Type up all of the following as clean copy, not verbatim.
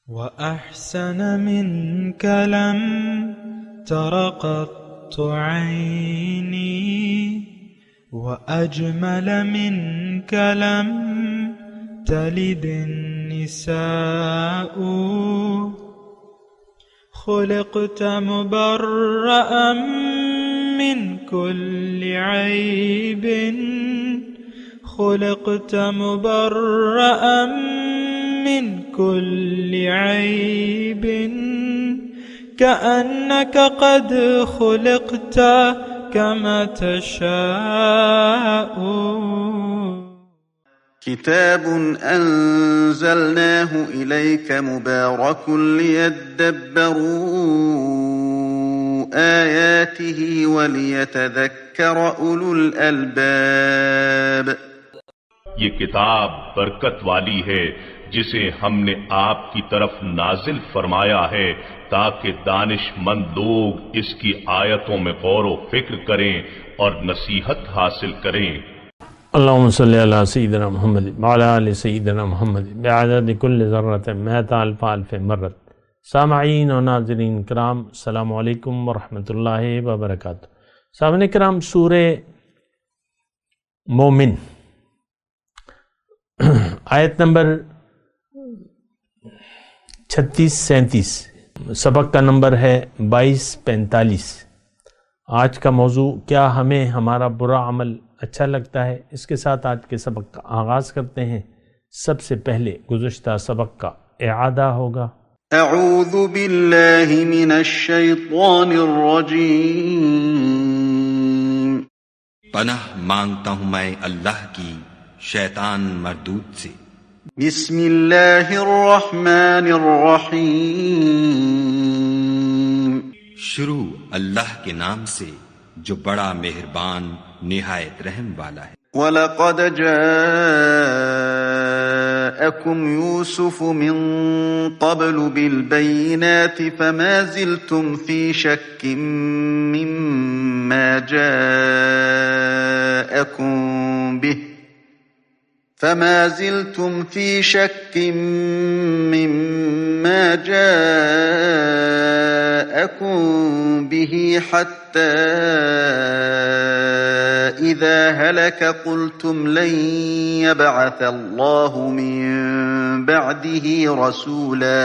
وأحسن منك لم تر قط عيني وأجمل منك لم تلد النساء خلقت مبرأ من كل عيب خلقت مبرأ من كل عيب كأنك قد خلقت كما تشاء. كتاب أنزلناه إليك مبارك ليدبروا آياته وليتذكر أولو الألباب. یہ کتاب برکت والی ہے جسے ہم نے آپ کی طرف نازل فرمایا ہے تاکہ دانش مند لوگ اس کی آیتوں میں غور و فکر کریں اور نصیحت حاصل کریں. اللہم صلی علی سیدنا محمد وعلی آل سیدنا محمد بعدد کل ذرۃ مئۃ الف الف مرت. سامعین و ناظرین کرام، السلام علیکم ورحمۃ اللہ وبرکاتہ. سامعین کرام، سورہ مومن آیت نمبر 36-37، سبق کا نمبر ہے 2245. آج کا موضوع، کیا ہمیں ہمارا برا عمل اچھا لگتا ہے؟ اس کے ساتھ آج کے سبق کا آغاز کرتے ہیں. سب سے پہلے گزشتہ سبق کا اعادہ ہوگا. اعوذ باللہ من الشیطان الرجیم. پناہ مانگتا ہوں میں اللہ کی شیطان مردود سے. بسم اللہ الرحمن الرحیم. شروع اللہ کے نام سے جو بڑا مہربان نہایت رحم والا ہے. وَلَقَدْ جَاءَكُمْ يُوسُفُ مِنْ قَبْلُ بِالْبَيِّنَاتِ فَمَا زِلْتُمْ فِي شَكٍّ مِّمَّا جَاءَكُمْ به حتى إذا هلك قلتم لن يبعث الله من بعده رسولا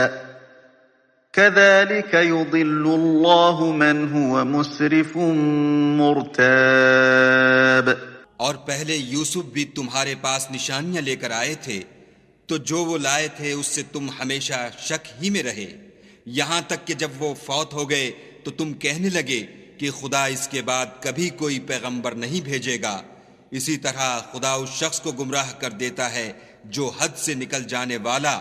كذلك يضل الله من هو مسرف مرتاب. اور پہلے یوسف بھی تمہارے پاس نشانیاں لے کر آئے تھے، تو جو وہ لائے تھے اس سے تم ہمیشہ شک ہی میں رہے، یہاں تک کہ جب وہ فوت ہو گئے تو تم کہنے لگے کہ خدا اس کے بعد کبھی کوئی پیغمبر نہیں بھیجے گا. اسی طرح خدا اس شخص کو گمراہ کر دیتا ہے جو حد سے نکل جانے والا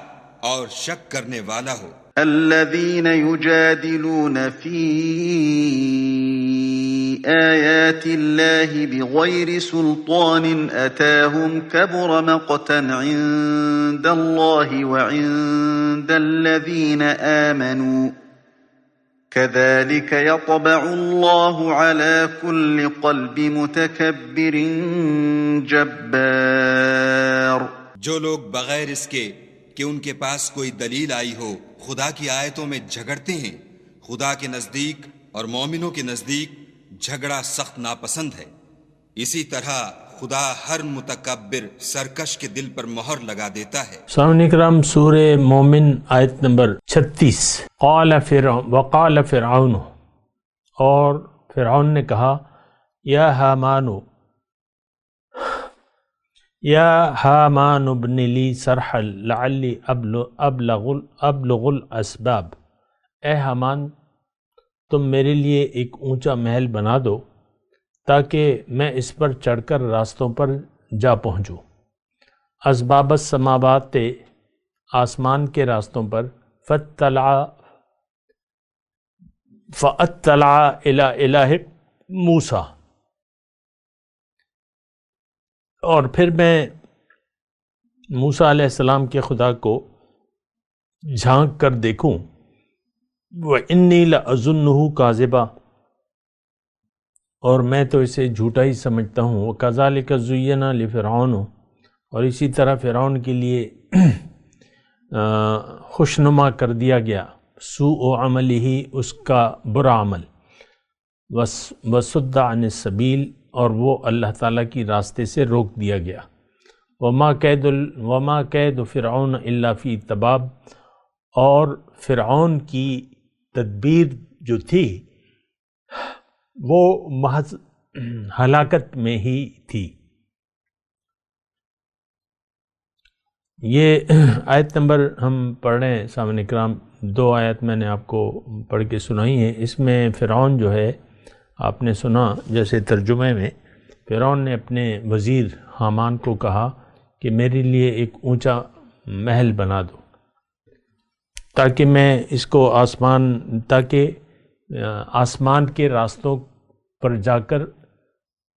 اور شک کرنے والا ہو. الذين يجادلون في آيات الله بغير سلطان أتاهم كبر مقتا عند الله وعند الذين آمنوا كذلك يطبع الله على كل قلب متكبر جبار. جو لوگ بغیر اس کے کہ ان کے پاس کوئی دلیل آئی ہو خدا کی آیتوں میں جھگڑتے ہیں، خدا کے نزدیک اور مومنوں کے نزدیک جھگڑا سخت ناپسند ہے. اسی طرح خدا ہر متکبر سرکش کے دل پر مہر لگا دیتا ہے. سامعین کرام، سورہ مومن آیت نمبر 36. وقال فرعون، اور فرعون نے کہا، یا حامان ابن لی صرحا لعلی ابلغ الاسباب. اے حامان، تم میرے لیے ایک اونچا محل بنا دو تاکہ میں اس پر چڑھ کر راستوں پر جا پہنچوں. اسباب السماوات، آسمان کے راستوں پر. فاطلع الی الہ موسیٰ، اور پھر میں موسیٰ علیہ السلام کے خدا کو جھانک کر دیکھوں. وَإِنِّي لَأَظُنُّهُ كَاذِبًا، اور میں تو اسے جھوٹا ہی سمجھتا ہوں. وَكَذَلِكَ زُيِّنَ لِفِرْعَوْنَ، اور اسی طرح فرعون کے لیے خوشنما کر دیا گیا، سوء عملہ، اس کا برا عمل، وصد عن السبیل، اور وہ اللہ تعالیٰ کی راستے سے روک دیا گیا، وما کید فرعون الا فی تباب، اور فرعون کی تدبیر جو تھی وہ محض ہلاکت میں ہی تھی۔ یہ آیت نمبر ہم پڑھ رہے ہیں سامعین کرام، 2 آیت میں نے آپ کو پڑھ کے سنائی ہیں۔ اس میں فرعون جو ہے، آپ نے سنا جیسے ترجمے میں، فرعون نے اپنے وزیر حامان کو کہا کہ میرے لیے ایک اونچا محل بنا دو تاکہ میں اس کو آسمان کے راستوں پر جا کر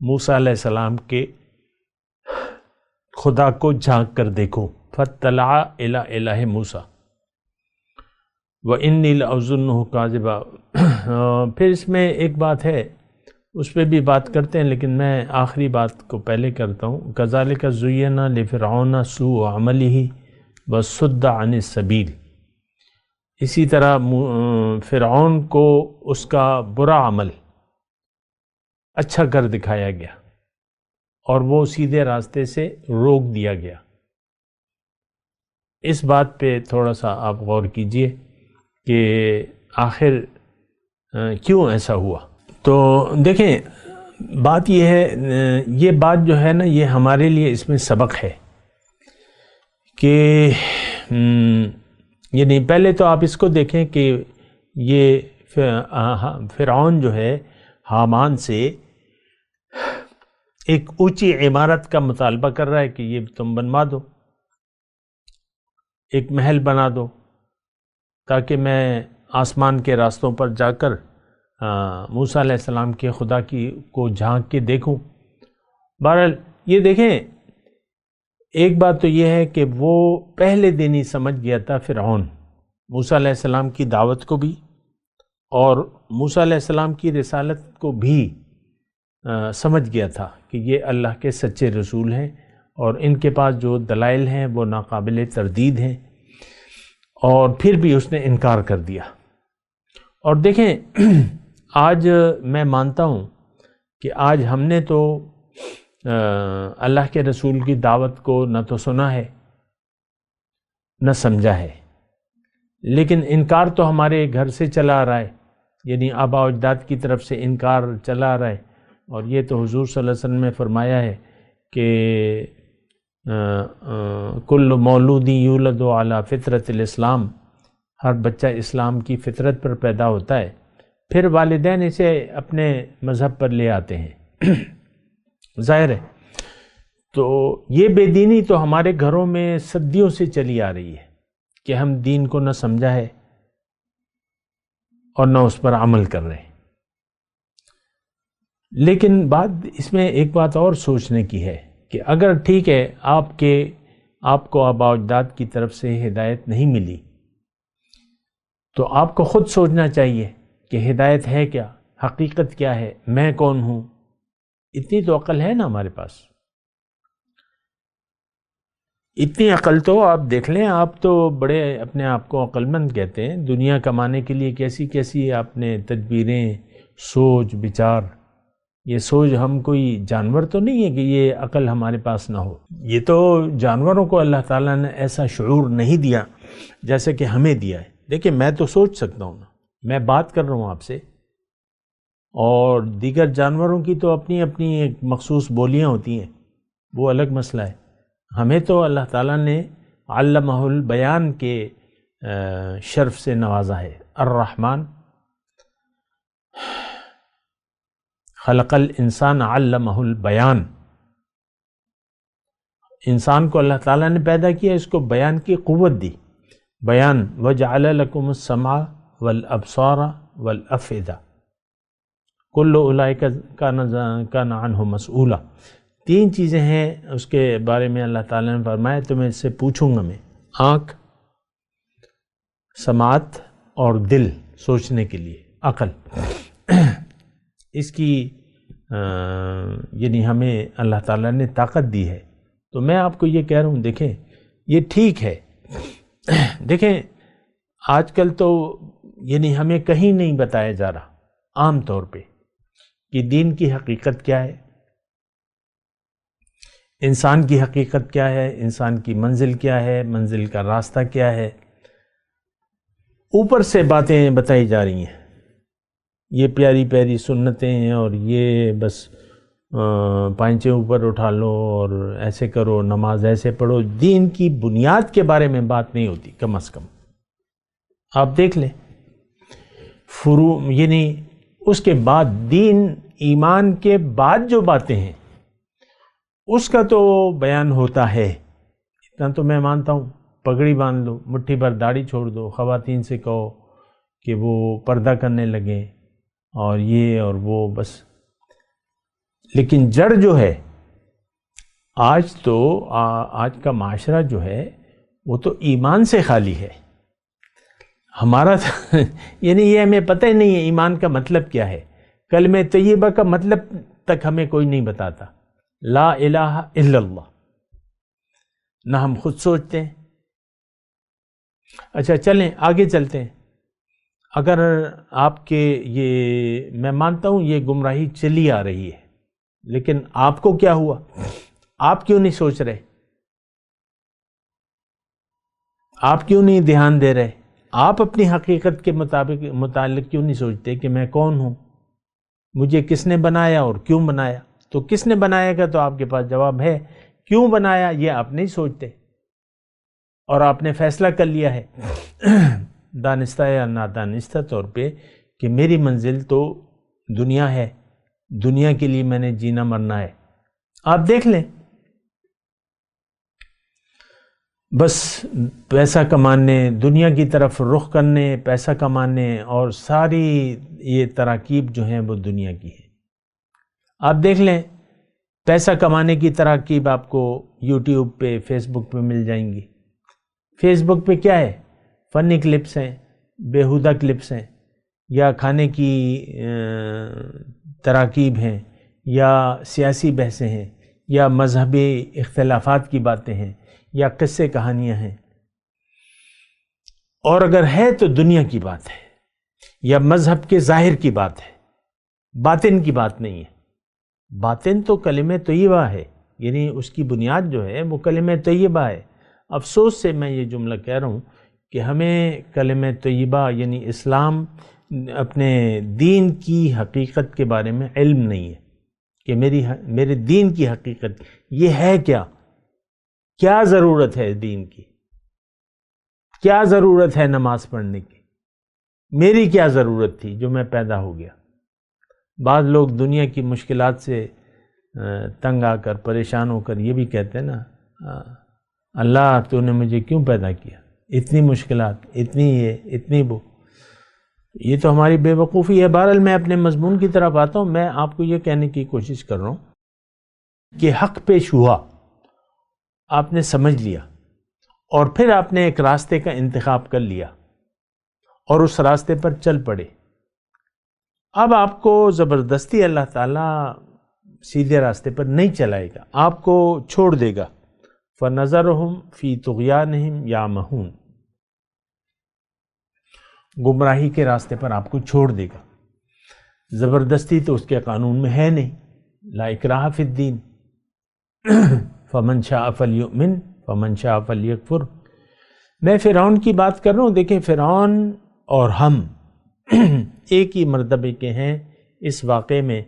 موسیٰ علیہ السلام کے خدا کو جھانک کر دیکھوں۔ فَاطَّلَعَ إِلَىٰ إِلَٰهِ موسیٰ وَإِنِّي لَأَظُنُّهُ كَاذِبًا۔ پھر اس میں ایک بات ہے، اس پہ بھی بات کرتے ہیں، لیکن میں آخری بات کو پہلے کرتا ہوں۔ كَذَلِكَ زُيِّنَ لِفِرْعَوْنَ سُوءُ عَمَلِهِ وَصُدَّ عَنِ السَّبِيلِ، اسی طرح فرعون کو اس کا برا عمل اچھا کر دکھایا گیا اور وہ سیدھے راستے سے روک دیا گیا۔ اس بات پہ تھوڑا سا آپ غور کیجئے کہ آخر کیوں ایسا ہوا۔ تو دیکھیں، بات یہ ہے، یہ بات جو ہے نا، یہ ہمارے لیے اس میں سبق ہے کہ یعنی پہلے تو آپ اس کو دیکھیں کہ یہ فرعون جو ہے حامان سے ایک اونچی عمارت کا مطالبہ کر رہا ہے کہ یہ تم بنوا دو، ایک محل بنا دو تاکہ میں آسمان کے راستوں پر جا کر موسیٰ علیہ السلام کے خدا کو جھانک کے دیکھوں۔ بہرحال یہ دیکھیں، ایک بات تو یہ ہے کہ وہ پہلے دن ہی سمجھ گیا تھا فرعون موسیٰ علیہ السلام کی دعوت کو بھی اور موسیٰ علیہ السلام کی رسالت کو بھی سمجھ گیا تھا کہ یہ اللہ کے سچے رسول ہیں اور ان کے پاس جو دلائل ہیں وہ ناقابل تردید ہیں، اور پھر بھی اس نے انکار کر دیا۔ اور دیکھیں، آج میں مانتا ہوں کہ آج ہم نے تو اللہ کے رسول کی دعوت کو نہ تو سنا ہے نہ سمجھا ہے، لیکن انکار تو ہمارے گھر سے چلا آ رہا ہے، یعنی آباء و اجداد کی طرف سے انکار چلا آ رہا ہے۔ اور یہ تو حضور صلی اللہ علیہ وسلم نے فرمایا ہے کہ کل مولود یولد علی فطرت الاسلام، ہر بچہ اسلام کی فطرت پر پیدا ہوتا ہے، پھر والدین اسے اپنے مذہب پر لے آتے ہیں۔ ظاہر ہے، تو یہ بے دینی تو ہمارے گھروں میں صدیوں سے چلی آ رہی ہے کہ ہم دین کو نہ سمجھا ہے اور نہ اس پر عمل کر رہے ہیں۔ لیکن بات اس میں ایک بات اور سوچنے کی ہے کہ اگر ٹھیک ہے آپ کو آباء و اجداد کی طرف سے ہدایت نہیں ملی، تو آپ کو خود سوچنا چاہیے کہ ہدایت ہے کیا، حقیقت کیا ہے، میں کون ہوں۔ اتنی تو عقل ہے نا ہمارے پاس، اتنی عقل تو آپ دیکھ لیں، آپ تو بڑے اپنے آپ کو عقل مند کہتے ہیں، دنیا کمانے کے لیے کیسی کیسی آپ نے تدبیریں، سوچ بچار۔ یہ سوچ ہم کوئی جانور تو نہیں ہے کہ یہ عقل ہمارے پاس نہ ہو، یہ تو جانوروں کو اللہ تعالیٰ نے ایسا شعور نہیں دیا جیسے کہ ہمیں دیا ہے۔ دیکھیں، میں تو سوچ سکتا ہوں نا، میں بات کر رہا ہوں آپ سے، اور دیگر جانوروں کی تو اپنی اپنی ایک مخصوص بولیاں ہوتی ہیں، وہ الگ مسئلہ ہے۔ ہمیں تو اللہ تعالیٰ نے علمہ البیان کے شرف سے نوازا ہے۔ الرحمن خلق الانسان علمہ البیان، انسان کو اللہ تعالیٰ نے پیدا کیا، اس کو بیان کی قوت دی۔ بیان، وجعل لکم السمع والابصار والافئدہ کل اولئک کان عنہ مسئولا۔ 3 چیزیں ہیں اس کے بارے میں اللہ تعالیٰ نے فرمایا تمہیں اس سے پوچھوں گا میں، آنکھ، سماعت اور دل، سوچنے کے لیے عقل۔ اس کی یعنی ہمیں اللہ تعالیٰ نے طاقت دی ہے۔ تو میں آپ کو یہ کہہ رہا ہوں، دیکھیں، یہ ٹھیک ہے دیکھیں آج کل تو یعنی ہمیں کہیں نہیں بتایا جا رہا عام طور پہ کہ دین کی حقیقت کیا ہے، انسان کی حقیقت کیا ہے، انسان کی منزل کیا ہے، منزل کا راستہ کیا ہے۔ اوپر سے باتیں بتائی جا رہی ہیں، یہ پیاری پیاری سنتیں ہیں اور یہ بس پائنچے اوپر اٹھا لو اور ایسے کرو، نماز ایسے پڑھو۔ دین کی بنیاد کے بارے میں بات نہیں ہوتی کم از کم۔ آپ دیکھ لیں فروع، یعنی اس کے بعد دین ایمان کے بعد جو باتیں ہیں اس کا تو بیان ہوتا ہے، اتنا تو میں مانتا ہوں۔ پگڑی باندھ لو، مٹھی بھر داڑھی چھوڑ دو، خواتین سے کہو کہ وہ پردہ کرنے لگیں اور یہ اور وہ، بس۔ لیکن جڑ جو ہے آج کا معاشرہ جو ہے وہ تو ایمان سے خالی ہے۔ ہمارا یعنی یہ ہمیں پتہ ہی نہیں ہے ایمان کا مطلب کیا ہے۔ کلمہ طیبہ کا مطلب تک ہمیں کوئی نہیں بتاتا، لا الہ الا اللہ، نہ ہم خود سوچتے ہیں۔ اچھا چلیں آگے چلتے ہیں۔ اگر آپ کے یہ، میں مانتا ہوں یہ گمراہی چلی آ رہی ہے، لیکن آپ کو کیا ہوا؟ آپ کیوں نہیں سوچ رہے؟ آپ کیوں نہیں دھیان دے رہے؟ آپ اپنی حقیقت کے متعلق کیوں نہیں سوچتے کہ میں کون ہوں، مجھے کس نے بنایا اور کیوں بنایا؟ تو کس نے بنایا گا تو آپ کے پاس جواب ہے، کیوں بنایا یہ آپ نہیں سوچتے، اور آپ نے فیصلہ کر لیا ہے دانستہ یا نادانستہ طور پہ کہ میری منزل تو دنیا ہے، دنیا کے لیے میں نے جینا مرنا ہے۔ آپ دیکھ لیں، بس پیسہ کمانے، دنیا کی طرف رخ کرنے، پیسہ کمانے، اور ساری یہ تراکیب جو ہیں وہ دنیا کی ہیں۔ آپ دیکھ لیں پیسہ کمانے کی تراکیب آپ کو یوٹیوب پہ، فیس بک پہ مل جائیں گی۔ فیس بک پہ کیا ہے؟ فنی کلپس ہیں، بیہودہ کلپس ہیں، یا کھانے کی تراکیب ہیں، یا سیاسی بحثیں ہیں، یا مذہبی اختلافات کی باتیں ہیں، یا قصے کہانیاں ہیں۔ اور اگر ہے تو دنیا کی بات ہے، یا مذہب کے ظاہر کی بات ہے، باطن کی بات نہیں ہے۔ باطن تو کلمہ طیبہ ہے، یعنی اس کی بنیاد جو ہے وہ کلمہ طیبہ ہے۔ افسوس سے میں یہ جملہ کہہ رہا ہوں کہ ہمیں کلمہ طیبہ یعنی اسلام، اپنے دین کی حقیقت کے بارے میں علم نہیں ہے کہ میرے دین کی حقیقت یہ ہے کیا ضرورت ہے دین کی، کیا ضرورت ہے نماز پڑھنے کی، میری کیا ضرورت تھی جو میں پیدا ہو گیا۔ بعض لوگ دنیا کی مشکلات سے تنگ آ کر، پریشان ہو کر یہ بھی کہتے ہیں نا، اللہ تو نے مجھے کیوں پیدا کیا، اتنی مشکلات، اتنی یہ، اتنی وہ۔ یہ تو ہماری بے وقوفی ہے۔ بہرحال میں اپنے مضمون کی طرف آتا ہوں۔ میں آپ کو یہ کہنے کی کوشش کر رہا ہوں کہ حق پیش ہوا، آپ نے سمجھ لیا، اور پھر آپ نے ایک راستے کا انتخاب کر لیا اور اس راستے پر چل پڑے۔ اب آپ کو زبردستی اللہ تعالیٰ سیدھے راستے پر نہیں چلائے گا، آپ کو چھوڑ دے گا۔ فَنَظَرُهُمْ فِي طُغْيَانِهِمْ يَعْمَهُونَ، گمراہی کے راستے پر آپ کو چھوڑ دے گا۔ زبردستی تو اس کے قانون میں ہے نہیں، لا اکراہ فی الدین، فمن شاء فلیؤمن فمن شاء فلیکفر۔ میں فرعون کی بات کر رہا ہوں۔ دیکھیں فرعون اور ہم ایک ہی مرتبے کے ہیں اس واقعے میں۔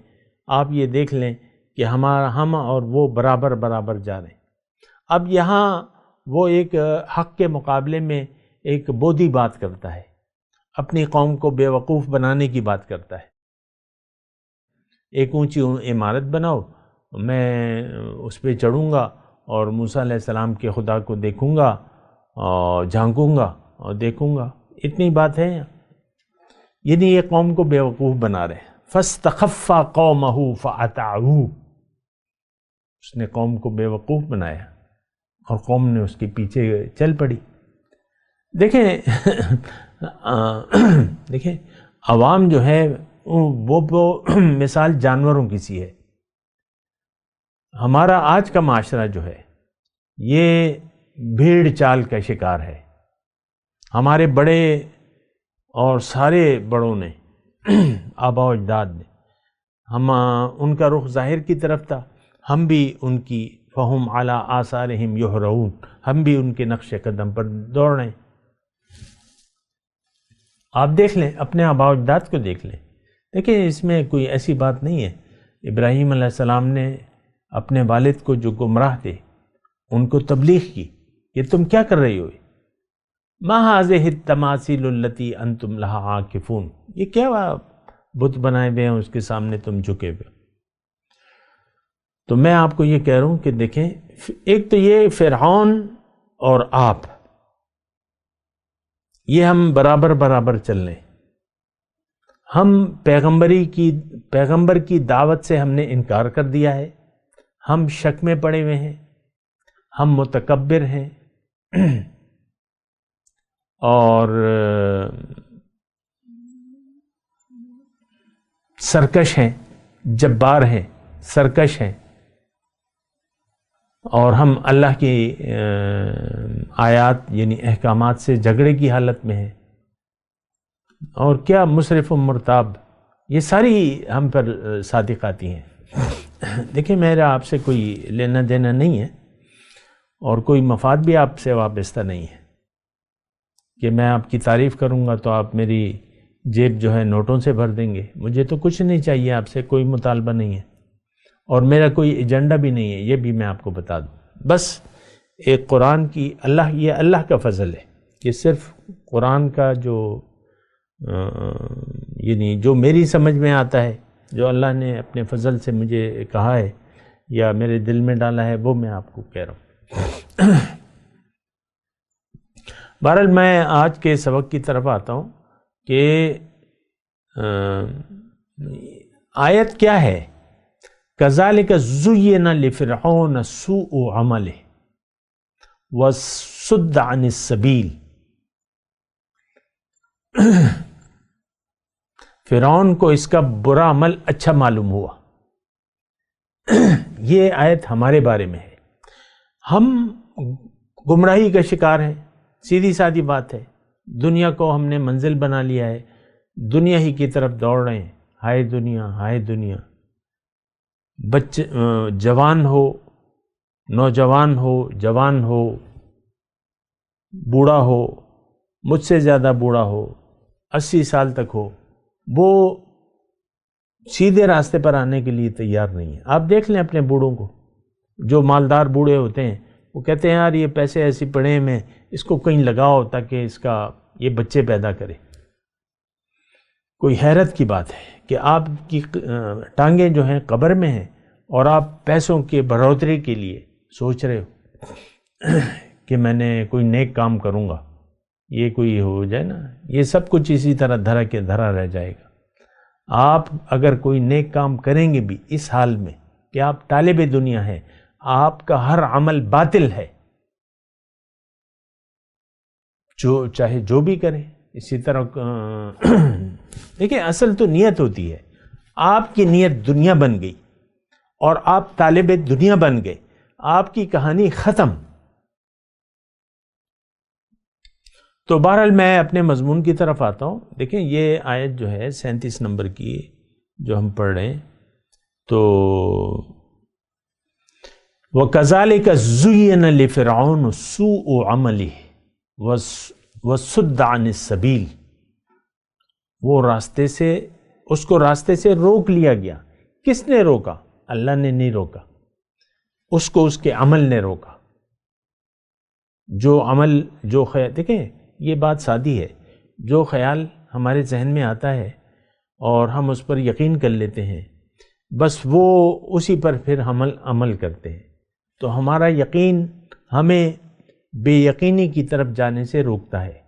آپ یہ دیکھ لیں کہ ہم اور وہ برابر برابر جا رہے ہیں۔ اب یہاں وہ ایک حق کے مقابلے میں ایک بودھی بات کرتا ہے، اپنی قوم کو بے وقوف بنانے کی بات کرتا ہے۔ ایک اونچی عمارت بناؤ، میں اس پہ چڑھوں گا اور موسیٰ علیہ السلام کے خدا کو دیکھوں گا اور جھانکوں گا اور دیکھوں گا، اتنی بات ہے۔ یعنی یہ قوم کو بے وقوف بنا رہے ہیں۔ فَاسْتَخَفَّ قَوْمَهُ فَأَطَاعُوهُ، اس نے قوم کو بے وقوف بنایا اور قوم نے اس کے پیچھے چل پڑی۔ دیکھیں عوام جو ہے وہ مثال جانوروں کی سی ہے۔ ہمارا آج کا معاشرہ جو ہے یہ بھیڑ چال کا شکار ہے۔ ہمارے بڑے اور سارے بڑوں نے آباء و اجداد نے ان کا رخ ظاہر کی طرف تھا، ہم بھی ان کی فہم علی آثارہم یہرعون، ہم بھی ان کے نقش قدم پر دوڑ رہے ہیں۔ آپ دیکھ لیں، اپنے آباء و اجداد کو دیکھ لیں، دیکھیں اس میں کوئی ایسی بات نہیں ہے۔ ابراہیم علیہ السلام نے اپنے والد کو جو گمراہ تھے ان کو تبلیغ کی کہ تم کیا کر رہی ہو، ما هذه التماثيل التي انتم لها عاکفون، یہ کیا بت بنائے ہوئے ہیں اس کے سامنے تم جھکے ہوئے۔ تو میں آپ کو یہ کہہ رہا ہوں کہ دیکھیں، ایک تو یہ فرعون اور آپ، یہ ہم برابر برابر چل رہے ہیں۔ ہم پیغمبر کی دعوت سے ہم نے انکار کر دیا ہے، ہم شک میں پڑے ہوئے ہیں، ہم متکبر ہیں اور سرکش ہیں، جبار ہیں، سرکش ہیں، اور ہم اللہ کی آیات یعنی احکامات سے جھگڑے کی حالت میں ہیں، اور کیا مسرف و مرتاب، یہ ساری ہم پر صادق آتی ہیں۔ دیکھیں، میرا آپ سے کوئی لینا دینا نہیں ہے اور کوئی مفاد بھی آپ سے وابستہ نہیں ہے کہ میں آپ کی تعریف کروں گا تو آپ میری جیب جو ہے نوٹوں سے بھر دیں گے۔ مجھے تو کچھ نہیں چاہیے، آپ سے کوئی مطالبہ نہیں ہے اور میرا کوئی ایجنڈا بھی نہیں ہے، یہ بھی میں آپ کو بتا دوں۔ بس ایک قرآن کی یہ اللہ کا فضل ہے کہ صرف قرآن کا یعنی جو میری سمجھ میں آتا ہے، جو اللہ نے اپنے فضل سے مجھے کہا ہے یا میرے دل میں ڈالا ہے، وہ میں آپ کو کہہ رہا ہوں۔ بہرحال میں آج کے سبق کی طرف آتا ہوں کہ آیت کیا ہے؟ کذالک زین لفرعون سوء عملہ وصد عن السبیل۔ فرعون کو اس کا برا عمل اچھا معلوم ہوا۔ یہ آیت ہمارے بارے میں ہے، ہم گمراہی کا شکار ہیں، سیدھی سادی بات ہے۔ دنیا کو ہم نے منزل بنا لیا ہے، دنیا ہی کی طرف دوڑ رہے ہیں، ہائے دنیا ہائے دنیا۔ بچے جوان ہو، نوجوان ہو، جوان ہو، بوڑھا ہو، مجھ سے زیادہ بوڑھا ہو، 80 سال تک ہو، وہ سیدھے راستے پر آنے کے لیے تیار نہیں ہے۔ آپ دیکھ لیں اپنے بوڑھوں کو، جو مالدار بوڑھے ہوتے ہیں، وہ کہتے ہیں یار یہ پیسے ایسی پڑے ہیں، میں اس کو کہیں لگاؤ تاکہ یہ بچے پیدا کرے۔ کوئی حیرت کی بات ہے کہ آپ کی ٹانگیں جو ہیں قبر میں ہیں اور آپ پیسوں کے بڑھوتری کے لیے سوچ رہے ہو کہ میں نے کوئی نیک کام کروں گا، یہ کوئی ہو جائے نا، یہ سب کچھ اسی طرح دھرا کے دھرا رہ جائے گا۔ آپ اگر کوئی نیک کام کریں گے بھی اس حال میں کہ آپ طالب دنیا ہیں، آپ کا ہر عمل باطل ہے، چاہے جو بھی کریں۔ اسی طرح دیکھیں، اصل تو نیت ہوتی ہے۔ آپ کی نیت دنیا بن گئی اور آپ طالب دنیا بن گئے، آپ کی کہانی ختم۔ تو بہرحال میں اپنے مضمون کی طرف آتا ہوں۔ دیکھیں، یہ آیت جو ہے 37 نمبر کی جو ہم پڑھ رہے ہیں، تو وَكَذَلِكَ زُيِّنَ لِفِرْعَوْنُ سُوءُ عَمَلِهِ وَصُدَّ عَنِ السَّبِيلِ، اس کو راستے سے روک لیا گیا۔ کس نے روکا؟ اللہ نے نہیں روکا، اس کو اس کے عمل نے روکا۔ جو خیال، دیکھیں یہ بات سادی ہے، جو خیال ہمارے ذہن میں آتا ہے اور ہم اس پر یقین کر لیتے ہیں، بس وہ اسی پر پھر عمل کرتے ہیں، تو ہمارا یقین ہمیں بے یقینی کی طرف جانے سے روکتا ہے۔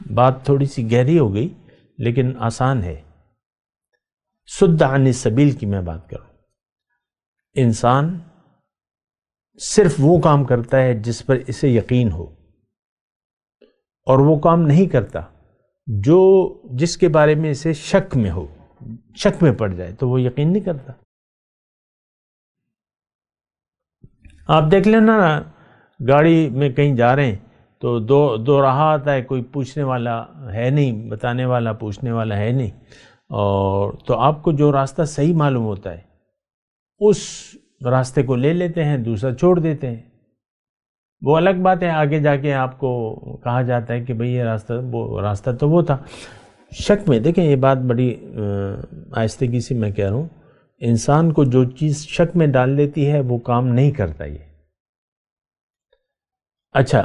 بات تھوڑی سی گہری ہو گئی لیکن آسان ہے۔ صد عن السبیل کی میں بات کروں، انسان صرف وہ کام کرتا ہے جس پر اسے یقین ہو، اور وہ کام نہیں کرتا جس کے بارے میں اسے شک میں ہو، شک میں پڑ جائے تو وہ یقین نہیں کرتا۔ آپ دیکھ لینا گاڑی میں کہیں جا رہے ہیں تو دو راہ آتا ہے، کوئی پوچھنے والا ہے نہیں، بتانے والا پوچھنے والا ہے نہیں، اور تو آپ کو جو راستہ صحیح معلوم ہوتا ہے اس راستے کو لے لیتے ہیں، دوسرا چھوڑ دیتے ہیں۔ وہ الگ بات ہے، آگے جا کے آپ کو کہا جاتا ہے کہ بھئی یہ راستہ تو وہ تھا۔ شک میں دیکھیں، یہ بات بڑی آہستگی سے میں کہہ رہا ہوں، انسان کو جو چیز شک میں ڈال دیتی ہے وہ کام نہیں کرتا یہ۔ اچھا،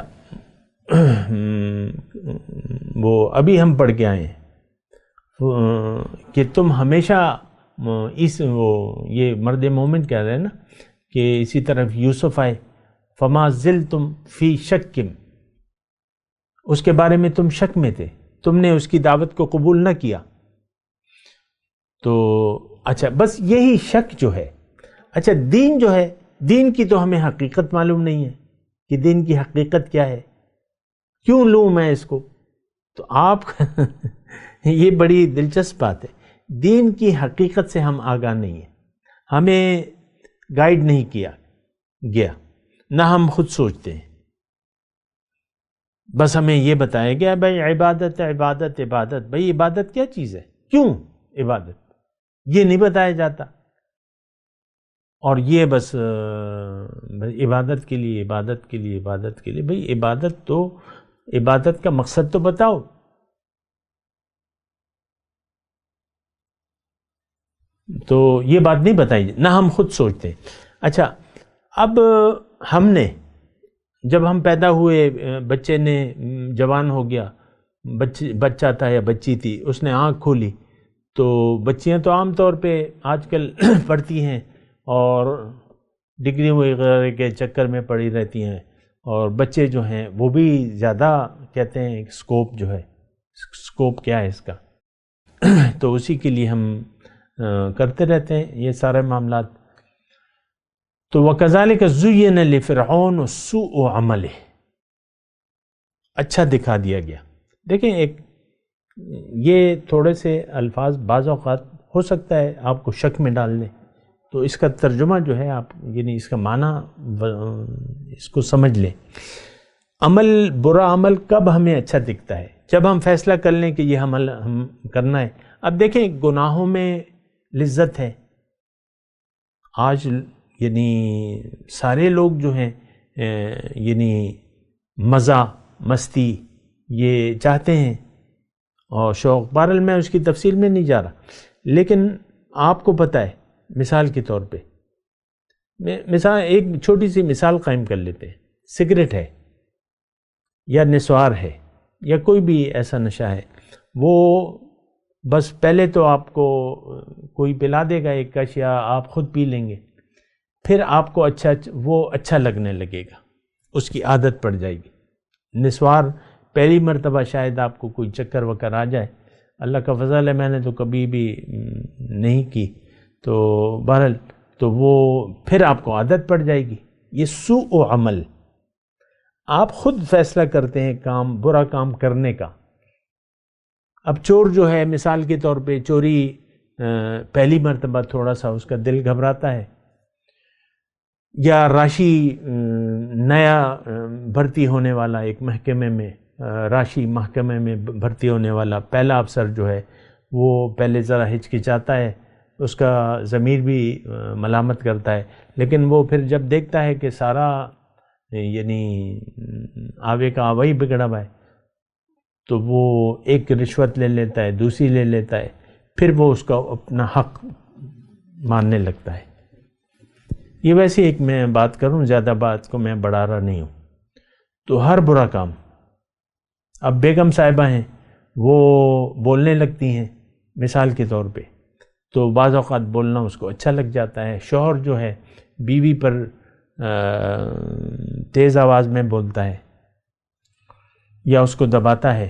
وہ ابھی ہم پڑھ کے آئے ہیں کہ تم ہمیشہ یہ مرد مومن کہہ رہے ہیں نا کہ اسی طرف یوسف آئے، فما زلتم فی شکم، اس کے بارے میں تم شک میں تھے، تم نے اس کی دعوت کو قبول نہ کیا۔ تو اچھا، بس یہی شک جو ہے، اچھا دین جو ہے، دین کی تو ہمیں حقیقت معلوم نہیں ہے کہ دین کی حقیقت کیا ہے، کیوں لوں میں اس کو؟ تو آپ یہ بڑی دلچسپ بات ہے، دین کی حقیقت سے ہم آگاہ نہیں ہیں، ہمیں گائیڈ نہیں کیا گیا، نہ ہم خود سوچتے ہیں، بس ہمیں یہ بتایا گیا بھائی عبادت عبادت عبادت، بھائی عبادت کیا چیز ہے، کیوں عبادت، یہ نہیں بتایا جاتا، اور یہ بس عبادت کے لیے عبادت کے لیے عبادت کے لیے، بھائی عبادت کا مقصد تو بتاؤ۔ تو یہ بات نہیں بتائی، نہ ہم خود سوچتے ہیں۔ اچھا، اب ہم نے جب ہم پیدا ہوئے، بچے نے جوان ہو گیا، بچہ تھا یا بچی تھی، اس نے آنکھ کھولی، تو بچیاں تو عام طور پہ آج کل پڑھتی ہیں اور ڈگری وغیرہ کے چکر میں پڑی رہتی ہیں، اور بچے جو ہیں وہ بھی زیادہ کہتے ہیں سکوپ جو ہے، سکوپ کیا ہے اس کا، تو اسی کے لیے ہم کرتے رہتے ہیں یہ سارے معاملات۔ تو وَكَذَلِكَ زُيِّنَ لِفِرْعَوْنُ سُوءُ عَمَلِهِ، اچھا دکھا دیا گیا۔ دیکھیں، یہ تھوڑے سے الفاظ بعض اوقات ہو سکتا ہے آپ کو شک میں ڈال دیں، تو اس کا ترجمہ جو ہے آپ یعنی اس کا معنی اس کو سمجھ لیں۔ عمل، برا عمل کب ہمیں اچھا دکھتا ہے؟ جب ہم فیصلہ کر لیں کہ یہ عمل ہم کرنا ہے۔ اب دیکھیں، گناہوں میں لذت ہے، آج یعنی سارے لوگ جو ہیں یعنی مزہ مستی یہ چاہتے ہیں اور شوق، بہرحال میں اس کی تفصیل میں نہیں جا رہا، لیکن آپ کو پتہ ہے، مثال کے طور پہ ایک چھوٹی سی مثال قائم کر لیتے ہیں، سگریٹ ہے یا نسوار ہے یا کوئی بھی ایسا نشہ ہے، وہ بس پہلے تو آپ کو کوئی پلا دے گا ایک کش، یا آپ خود پی لیں گے، پھر آپ کو اچھا لگنے لگے گا، اس کی عادت پڑ جائے گی۔ نسوار پہلی مرتبہ شاید آپ کو کوئی چکر وکر آ جائے، اللہ کا فضل ہے میں نے تو کبھی بھی نہیں کی، تو بہرحال تو وہ پھر آپ کو عادت پڑ جائے گی۔ یہ سوء عمل، آپ خود فیصلہ کرتے ہیں برا کام کرنے کا۔ اب چور جو ہے، مثال کے طور پہ چوری پہلی مرتبہ تھوڑا سا اس کا دل گھبراتا ہے، یا راشی نیا بھرتی ہونے والا ایک محکمے میں، راشی محکمے میں بھرتی ہونے والا پہلا افسر جو ہے، وہ پہلے ذرا ہچکچاتا ہے، اس کا ضمیر بھی ملامت کرتا ہے، لیکن وہ پھر جب دیکھتا ہے کہ سارا یعنی آوے کا آوا ہی بگڑا ہوا ہے، تو وہ ایک رشوت لے لیتا ہے، دوسری لے لیتا ہے، پھر وہ اس کا اپنا حق ماننے لگتا ہے۔ یہ ویسے ایک میں بات کروں، زیادہ بات کو میں بڑھا رہا نہیں ہوں۔ تو ہر برا کام، اب بیگم صاحبہ ہیں، وہ بولنے لگتی ہیں مثال کے طور پہ، تو بعض اوقات بولنا اس کو اچھا لگ جاتا ہے۔ شوہر جو ہے بیوی پر تیز آواز میں بولتا ہے یا اس کو دباتا ہے،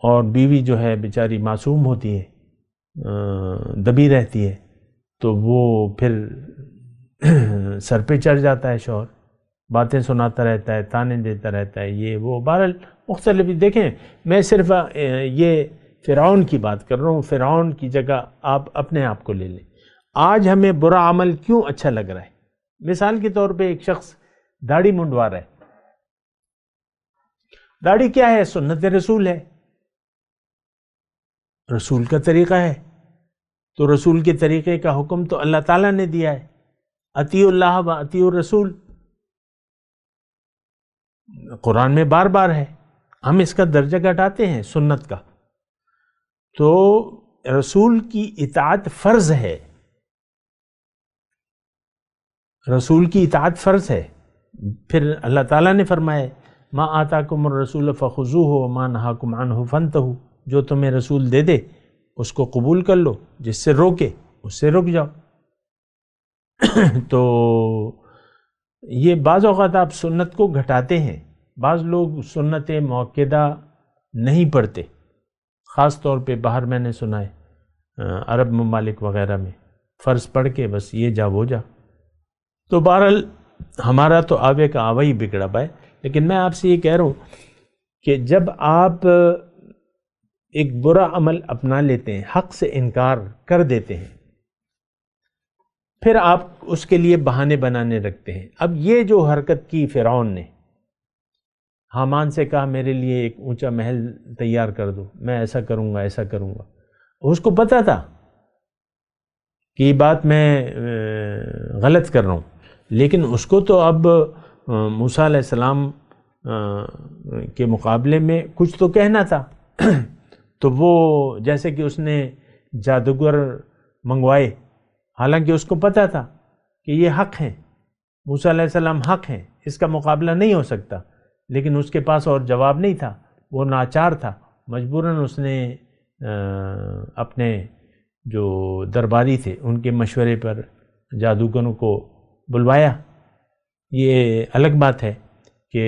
اور بیوی جو ہے بیچاری معصوم ہوتی ہے، دبی رہتی ہے، تو وہ پھر سر پہ چڑھ جاتا ہے شوہر، باتیں سناتا رہتا ہے، تانے دیتا رہتا ہے، یہ وہ بہرحال مختلف۔ دیکھیں، میں صرف یہ فرعون کی بات کر رہا ہوں، فرعون کی جگہ آپ اپنے آپ کو لے لیں۔ آج ہمیں برا عمل کیوں اچھا لگ رہا ہے؟ مثال کے طور پہ ایک شخص داڑھی منڈوا رہا ہے، داڑھی کیا ہے؟ سنت رسول ہے، رسول کا طریقہ ہے، تو رسول کے طریقے کا حکم تو اللہ تعالیٰ نے دیا ہے، اطیعوا اللہ و اطیعوا الرسول، قرآن میں بار بار ہے، ہم اس کا درجہ گھٹاتے ہیں سنت کا، تو رسول کی اطاعت فرض ہے، رسول کی اطاعت فرض ہے۔ پھر اللہ تعالیٰ نے فرمایا ما آتاکم الرسول فخذوہ وما نہاکم عنہ فانتہوا، جو تمہیں رسول دے دے اس کو قبول کر لو، جس سے روکے اس سے رک جاؤ۔ تو یہ بعض اوقات آپ سنت کو گھٹاتے ہیں، بعض لوگ سنت موقدہ نہیں پڑھتے، خاص طور پہ باہر میں نے سنا ہے عرب ممالک وغیرہ میں فرض پڑھ کے بس یہ جا وہ جا۔ تو بہرحال ہمارا تو آوے کا آوا ہی بگڑا پائے، لیکن میں آپ سے یہ کہہ رہا ہوں کہ جب آپ ایک برا عمل اپنا لیتے ہیں، حق سے انکار کر دیتے ہیں، پھر آپ اس کے لیے بہانے بنانے رکھتے ہیں۔ اب یہ جو حرکت کی فرعون نے، حامان سے کہا میرے لیے ایک اونچا محل تیار کر دو، میں ایسا کروں گا ایسا کروں گا، اس کو پتا تھا کہ یہ بات میں غلط کر رہا ہوں، لیکن اس کو تو اب موسیٰ علیہ السلام کے مقابلے میں کچھ تو کہنا تھا، تو وہ جیسے کہ اس نے جادوگر منگوائے، حالانکہ اس کو پتا تھا کہ یہ حق ہیں، موسیٰ علیہ السلام حق ہیں، اس کا مقابلہ نہیں ہو سکتا، لیکن اس کے پاس اور جواب نہیں تھا، وہ ناچار تھا، مجبوراً اس نے اپنے جو درباری تھے ان کے مشورے پر جادوگروں کو بلوایا۔ یہ الگ بات ہے کہ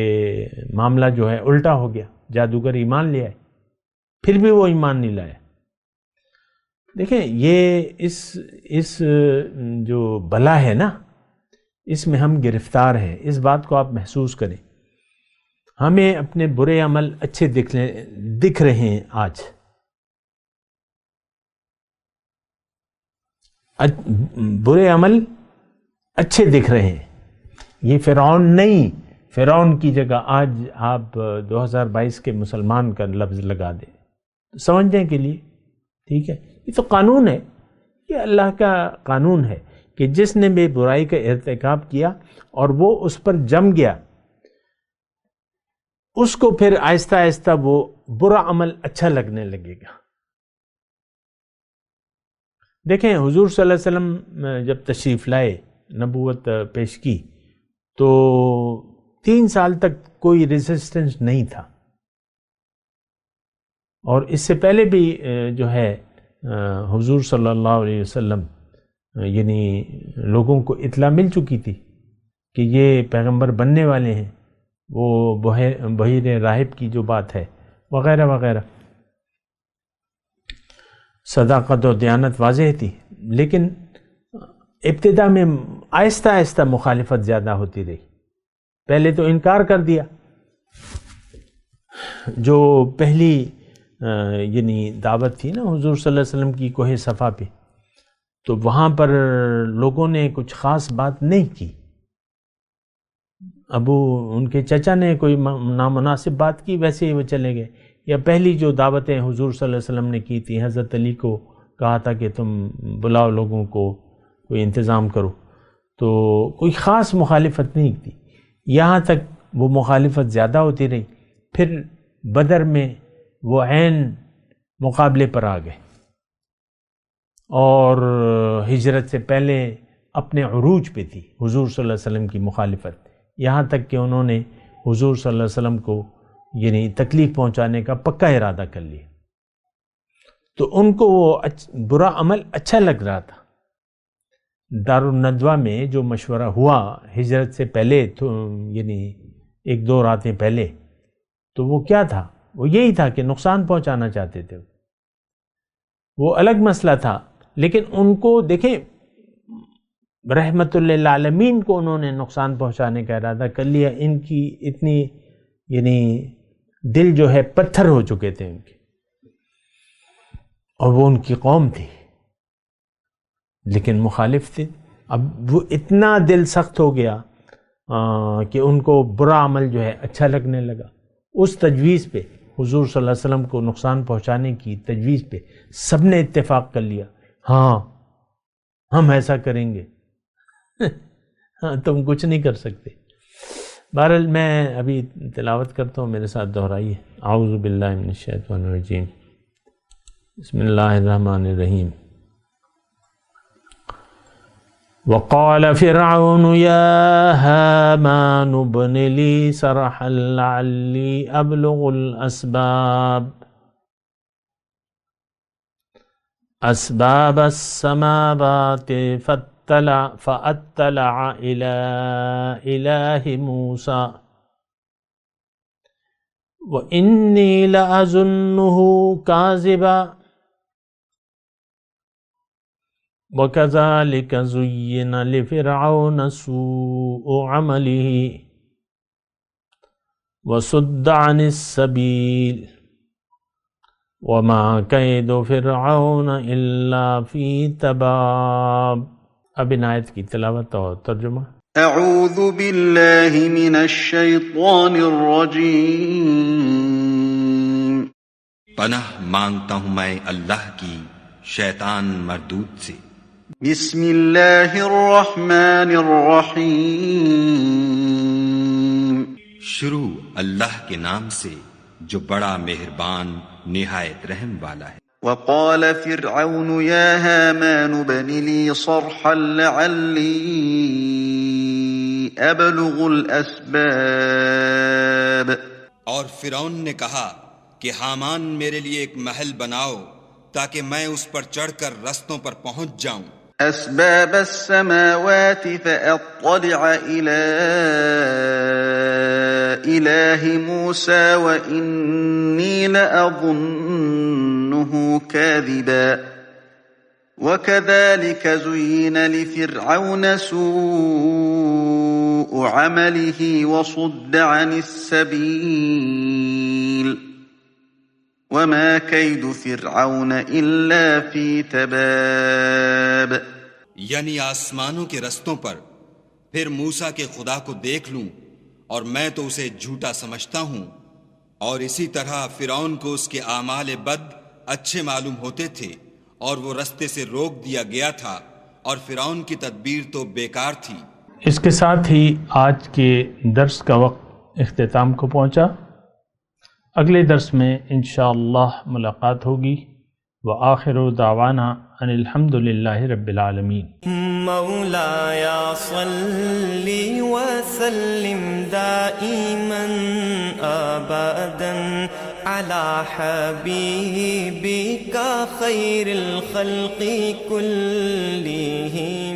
معاملہ جو ہے الٹا ہو گیا، جادوگر ایمان لے آئے، پھر بھی وہ ایمان نہیں لایا۔ دیکھیں یہ اس جو بلا ہے نا، اس میں ہم گرفتار ہیں، اس بات کو آپ محسوس کریں۔ ہمیں اپنے برے عمل اچھے دکھ رہے ہیں آج، برے عمل اچھے دکھ رہے ہیں، یہ فرعون نہیں، فرعون کی جگہ آج آپ 2022 کے مسلمان کا لفظ لگا دیں سمجھنے کے لیے، ٹھیک ہے؟ یہ تو قانون ہے، یہ اللہ کا قانون ہے کہ جس نے بھی برائی کا ارتکاب کیا اور وہ اس پر جم گیا، اس کو پھر آہستہ آہستہ وہ برا عمل اچھا لگنے لگے گا۔ دیکھیں حضور صلی اللہ علیہ وسلم جب تشریف لائے، نبوت پیش کی، تو 3 سال تک کوئی ریزسٹنس نہیں تھا، اور اس سے پہلے بھی جو ہے حضور صلی اللہ علیہ وسلم یعنی لوگوں کو اطلاع مل چکی تھی کہ یہ پیغمبر بننے والے ہیں، وہ بحیر راہب کی جو بات ہے وغیرہ وغیرہ، صداقت و دیانت واضح تھی، لیکن ابتدا میں آہستہ آہستہ مخالفت زیادہ ہوتی رہی۔ پہلے تو انکار کر دیا، جو پہلی یعنی دعوت تھی نا حضور صلی اللہ علیہ وسلم کی کوہ صفا پہ، تو وہاں پر لوگوں نے کچھ خاص بات نہیں کی، ان کے چچا نے کوئی نامناسب بات کی، ویسے ہی وہ چلے گئے۔ یا پہلی جو دعوتیں حضور صلی اللہ علیہ وسلم نے کی تھی، حضرت علی کو کہا تھا کہ تم بلاؤ لوگوں کو، کوئی انتظام کرو، تو کوئی خاص مخالفت نہیں تھی، یہاں تک وہ مخالفت زیادہ ہوتی رہی۔ پھر بدر میں وہ عین مقابلے پر آ گئے، اور ہجرت سے پہلے اپنے عروج پہ تھی حضور صلی اللہ علیہ وسلم کی مخالفت، یہاں تک کہ انہوں نے حضور صلی اللہ علیہ وسلم کو یعنی تکلیف پہنچانے کا پکا ارادہ کر لیا، تو ان کو وہ برا عمل اچھا لگ رہا تھا۔ دارالندوہ میں جو مشورہ ہوا ہجرت سے پہلے، تو یعنی 1-2 راتیں پہلے، تو وہ کیا تھا؟ وہ یہی تھا کہ نقصان پہنچانا چاہتے تھے، وہ الگ مسئلہ تھا، لیکن ان کو دیکھیں رحمت للعالمین کو انہوں نے نقصان پہنچانے کا ارادہ کر لیا، ان کی اتنی یعنی دل جو ہے پتھر ہو چکے تھے ان کے، اور وہ ان کی قوم تھی لیکن مخالف تھے۔ اب وہ اتنا دل سخت ہو گیا کہ ان کو برا عمل جو ہے اچھا لگنے لگا، اس تجویز پہ، حضور صلی اللہ علیہ وسلم کو نقصان پہنچانے کی تجویز پہ سب نے اتفاق کر لیا، ہاں ہم ایسا کریں گے۔ ہاں تم کچھ نہیں کر سکتے۔ بہرحال میں ابھی تلاوت کرتا ہوں، میرے ساتھ دہرائیے۔ اعوذ باللہ من الشیطان الرجیم، بسم اللہ الرحمن الرحیم۔ وقال فرعون يا هامان ابن لي صرحا لعلي أبلغ أسباب السماوات فأطلع إلى إله موسى وإني لأظنه كاذبا وَكَذَلِكَ زُيِّنَ لِفِرْعَوْنَ سُوءُ عَمَلِهِ وَصُدَّ عَنِ السَّبِيلِ وَمَا كَيْدُ فِرْعَوْنَ إِلَّا فِي تَبَابٍ۔ اب ان آیت کی تلاوت اور ترجمہ۔ اعوذ باللہ من الشیطان الرجیم۔ پناہ مانگتا ہوں میں اللہ کی شیطان مردود سے۔ بسم اللہ الرحمن الرحیم۔ شروع اللہ کے نام سے جو بڑا مہربان نہایت رحم والا ہے۔ وقال فرعون يا هامان ابن لي صرحا لعلي أبلغ الأسباب۔ اور فرعون نے کہا کہ ہامان میرے لیے ایک محل بناؤ تاکہ میں اس پر چڑھ کر رستوں پر پہنچ جاؤں۔ أسباب السماوات فأطلع إلى إله موسى وإني لأظنه كاذبا وكذلك زين لفرعون سوء عمله وصد عن السبيل وما كيد فرعون إلا في تباب۔ یعنی آسمانوں کے رستوں پر پھر موسیٰ کے خدا کو دیکھ لوں، اور میں تو اسے جھوٹا سمجھتا ہوں، اور اسی طرح فرعون کو اس کے اعمال بد اچھے معلوم ہوتے تھے اور وہ رستے سے روک دیا گیا تھا، اور فرعون کی تدبیر تو بیکار تھی۔ اس کے ساتھ ہی آج کے درس کا وقت اختتام کو پہنچا۔ اگلے درس میں انشاءاللہ ملاقات ہوگی۔ وآخر دعوانا ان الحمد للہ رب العالمین۔ مولاي صل وسلم دائما ابدا على حبيبك خير الخلق كلهم۔